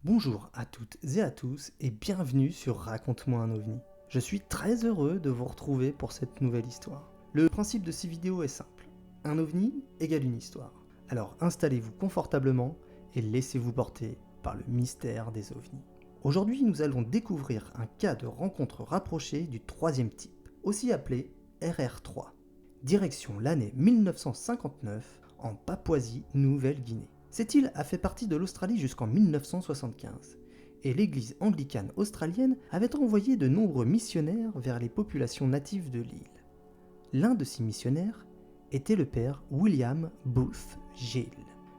Bonjour à toutes et à tous et bienvenue sur Raconte-moi un ovni. Je suis très heureux de vous retrouver pour cette nouvelle histoire. Le principe de ces vidéos est simple. Un ovni égale une histoire. Alors installez-vous confortablement et laissez-vous porter par le mystère des ovnis. Aujourd'hui, nous allons découvrir un cas de rencontre rapprochée du troisième type, aussi appelé RR3. Direction l'année 1959 en Papouasie-Nouvelle-Guinée. Cette île a fait partie de l'Australie jusqu'en 1975, et l'église anglicane australienne avait envoyé de nombreux missionnaires vers les populations natives de l'île. L'un de ces missionnaires était le père William Booth Gill.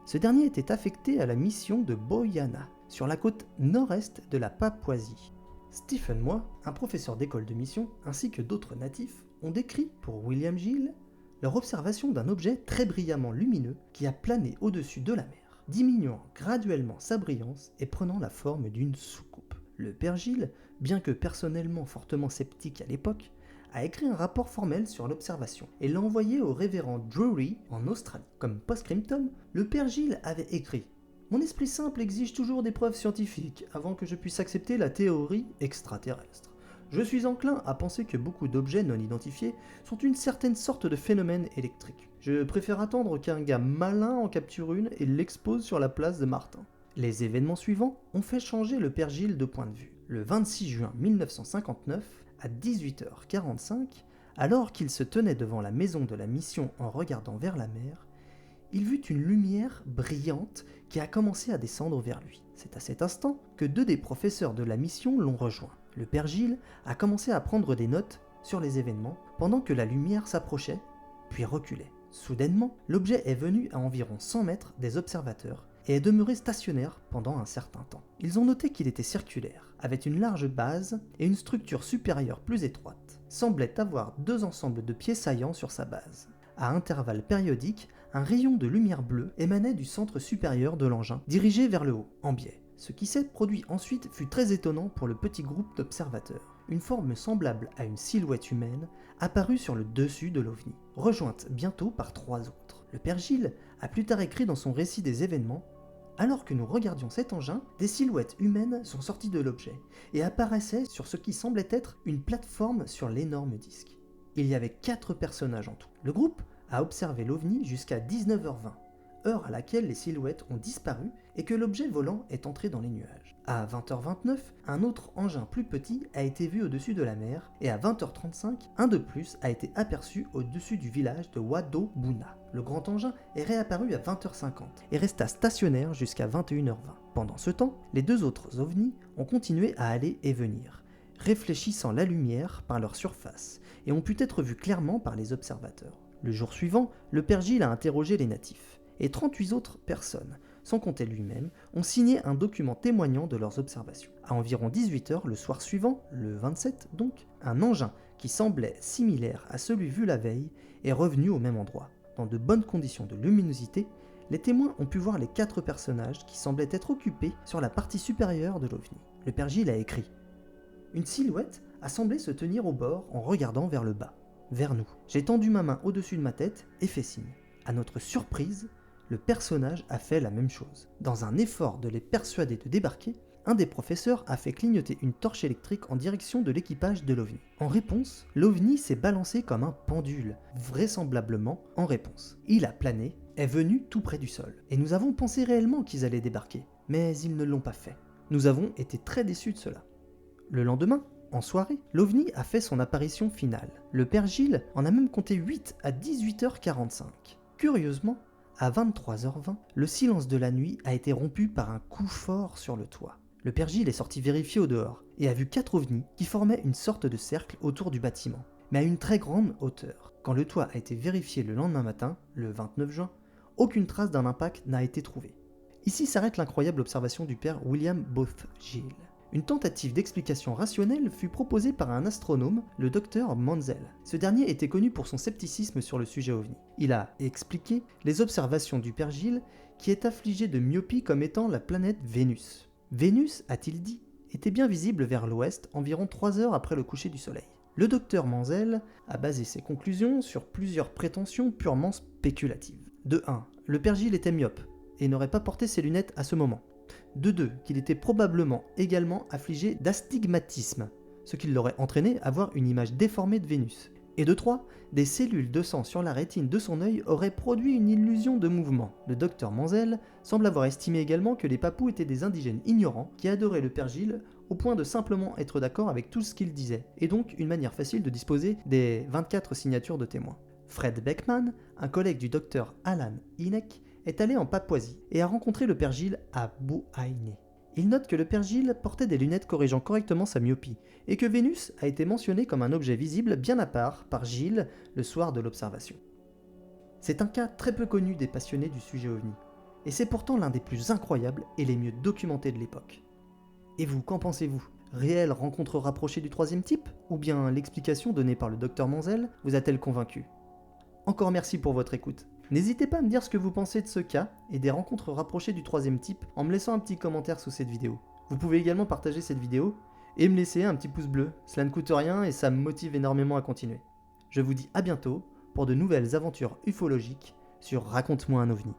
Ce dernier était affecté à la mission de Boyana, sur la côte nord-est de la Papouasie. Stephen Moy, un professeur d'école de mission, ainsi que d'autres natifs, ont décrit pour William Gill leur observation d'un objet très brillamment lumineux qui a plané au-dessus de la mer, diminuant graduellement sa brillance et prenant la forme d'une soucoupe. Le père Gill, bien que personnellement fortement sceptique à l'époque, a écrit un rapport formel sur l'observation et l'a envoyé au révérend Drury en Australie. Comme post-scriptum, le père Gill avait écrit « Mon esprit simple exige toujours des preuves scientifiques avant que je puisse accepter la théorie extraterrestre. Je suis enclin à penser que beaucoup d'objets non identifiés sont une certaine sorte de phénomène électrique. Je préfère attendre qu'un gars malin en capture une et l'expose sur la place de Martin. » Les événements suivants ont fait changer le père Gill de point de vue. Le 26 juin 1959, à 18h45, alors qu'il se tenait devant la maison de la mission en regardant vers la mer, il vit une lumière brillante qui a commencé à descendre vers lui. C'est à cet instant que deux des professeurs de la mission l'ont rejoint. Le père Gill a commencé à prendre des notes sur les événements pendant que la lumière s'approchait, puis reculait. Soudainement, l'objet est venu à environ 100 mètres des observateurs et est demeuré stationnaire pendant un certain temps. Ils ont noté qu'il était circulaire, avait une large base et une structure supérieure plus étroite, semblait avoir deux ensembles de pieds saillants sur sa base. À intervalles périodiques, un rayon de lumière bleue émanait du centre supérieur de l'engin, dirigé vers le haut, en biais. Ce qui s'est produit ensuite fut très étonnant pour le petit groupe d'observateurs. Une forme semblable à une silhouette humaine apparut sur le dessus de l'OVNI, rejointe bientôt par trois autres. Le père Gill a plus tard écrit dans son récit des événements « Alors que nous regardions cet engin, des silhouettes humaines sont sorties de l'objet et apparaissaient sur ce qui semblait être une plateforme sur l'énorme disque. Il y avait 4 personnages en tout. Le groupe a observé l'OVNI jusqu'à 19h20, heure à laquelle les silhouettes ont disparu et que l'objet volant est entré dans les nuages. À 20h29, un autre engin plus petit a été vu au-dessus de la mer et à 20h35, un de plus a été aperçu au-dessus du village de Wadobuna. Le grand engin est réapparu à 20h50 et resta stationnaire jusqu'à 21h20. Pendant ce temps, les deux autres ovnis ont continué à aller et venir, réfléchissant la lumière par leur surface et ont pu être vus clairement par les observateurs. Le jour suivant, le père Gill a interrogé les natifs et 38 autres personnes, sans compter lui-même, ont signé un document témoignant de leurs observations. À environ 18h le soir suivant, le 27 donc, un engin qui semblait similaire à celui vu la veille est revenu au même endroit. Dans de bonnes conditions de luminosité, les témoins ont pu voir les 4 personnages qui semblaient être occupés sur la partie supérieure de l'OVNI. Le père Gill a écrit « Une silhouette a semblé se tenir au bord en regardant vers le bas, vers nous. J'ai tendu ma main au-dessus de ma tête et fait signe. À notre surprise, le personnage a fait la même chose. Dans un effort de les persuader de débarquer, un des professeurs a fait clignoter une torche électrique en direction de l'équipage de l'OVNI. En réponse, l'OVNI s'est balancé comme un pendule, vraisemblablement en réponse. Il a plané, est venu tout près du sol. Et nous avons pensé réellement qu'ils allaient débarquer, mais ils ne l'ont pas fait. Nous avons été très déçus de cela. Le lendemain, en soirée, l'OVNI a fait son apparition finale. Le père Gill en a même compté 8 à 18h45. Curieusement, à 23h20, le silence de la nuit a été rompu par un coup fort sur le toit. Le père Gill est sorti vérifier au dehors et a vu 4 ovnis qui formaient une sorte de cercle autour du bâtiment, mais à une très grande hauteur. Quand le toit a été vérifié le lendemain matin, le 29 juin, aucune trace d'un impact n'a été trouvée. Ici s'arrête l'incroyable observation du père William Booth Gill. Une tentative d'explication rationnelle fut proposée par un astronome, le docteur Menzel. Ce dernier était connu pour son scepticisme sur le sujet OVNI. Il a expliqué les observations du père Gill, qui est affligé de myopie comme étant la planète Vénus. Vénus, a-t-il dit, était bien visible vers l'ouest environ 3 heures après le coucher du soleil. Le docteur Menzel a basé ses conclusions sur plusieurs prétentions purement spéculatives. De 1, le père Gill était myope et n'aurait pas porté ses lunettes à ce moment. De deux, qu'il était probablement également affligé d'astigmatisme, ce qui l'aurait entraîné à avoir une image déformée de Vénus. Et de trois, des cellules de sang sur la rétine de son œil auraient produit une illusion de mouvement. Le docteur Manzel semble avoir estimé également que les Papous étaient des indigènes ignorants qui adoraient le père Gilles au point de simplement être d'accord avec tout ce qu'il disait, et donc une manière facile de disposer des 24 signatures de témoins. Fred Beckman, un collègue du docteur Alan Hynek, est allé en Papouasie et a rencontré le père Gilles à Bouaïné. Il note que le père Gilles portait des lunettes corrigeant correctement sa myopie, et que Vénus a été mentionnée comme un objet visible bien à part par Gilles le soir de l'observation. C'est un cas très peu connu des passionnés du sujet OVNI, et c'est pourtant l'un des plus incroyables et les mieux documentés de l'époque. Et vous, qu'en pensez-vous ? Réelle rencontre rapprochée du troisième type ? Ou bien l'explication donnée par le docteur Manzel vous a-t-elle convaincu ? Encore merci pour votre écoute. N'hésitez pas à me dire ce que vous pensez de ce cas et des rencontres rapprochées du troisième type en me laissant un petit commentaire sous cette vidéo. Vous pouvez également partager cette vidéo et me laisser un petit pouce bleu, cela ne coûte rien et ça me motive énormément à continuer. Je vous dis à bientôt pour de nouvelles aventures ufologiques sur Raconte-moi un OVNI.